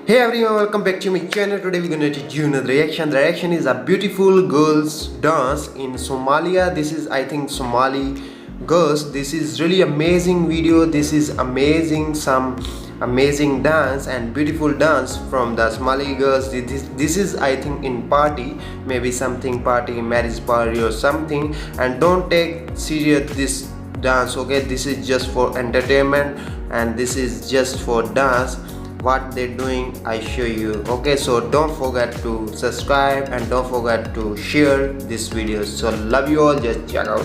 Hey everyone, welcome back to my channel. Today we're gonna teach you another reaction. The reaction is a beautiful girls dance in Somalia. This is, I think, Somali girls. This is really amazing video. This is amazing, some amazing dance and beautiful dance from the Somali girls. This is, I think, in party, maybe something party, marriage party or something. And don't take serious this dance, okay? This is just for entertainment and this is just for dance. What they're doing, I show you. Okay, so don't forget to subscribe and don't forget to share this video. So love you all, just check out.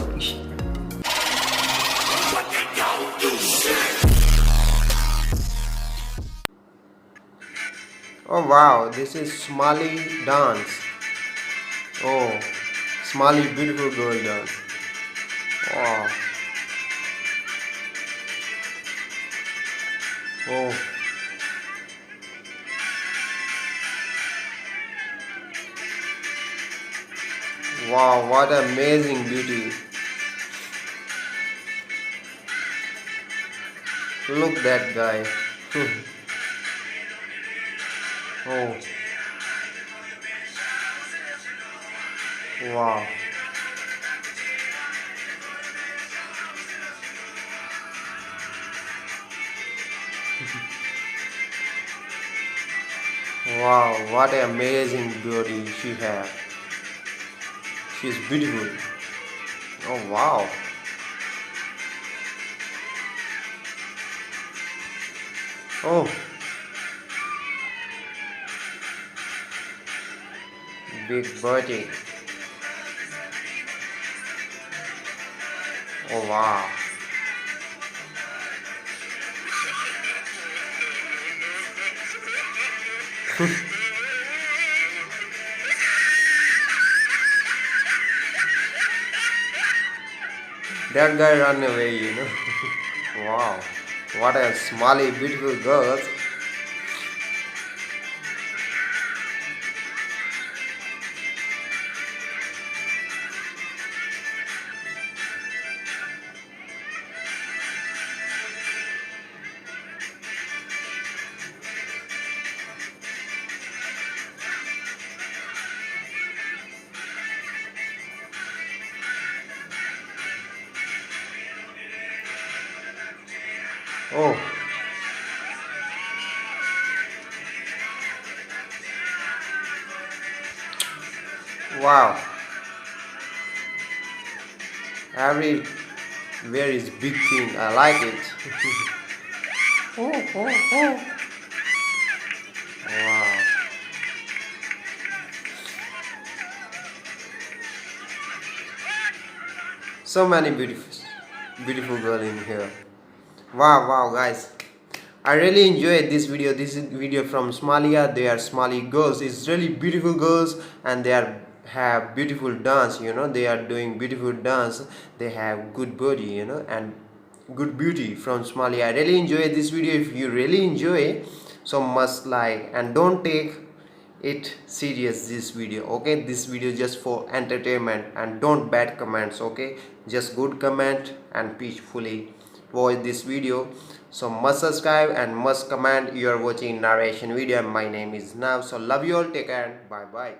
Oh wow, this is Somali dance. Oh, Somali beautiful girl dance. Wow. Oh wow, what amazing beauty. Look that guy. Oh wow. Wow, what an amazing beauty she has. She's beautiful. Oh wow. Oh, big body. Oh wow. That guy ran away. Wow. What a Somali beautiful girl. Oh, wow. Everywhere is big thing. I like it. Oh. Wow. So many beautiful girl in here. Wow, guys. I really enjoyed this video. This is video from Somalia. They are Somali girls. It's really beautiful girls and they are have beautiful dance. They are doing beautiful dance. They have good body, and good beauty from Somalia. I really enjoyed this video. If you really enjoy, so must like and don't take it serious this video, okay? This video just for entertainment and don't bad comments, okay? Just good comment and peacefully watch this video. So must subscribe and must comment. You are watching narration video. My name is Nav. So love you all, take care and bye bye.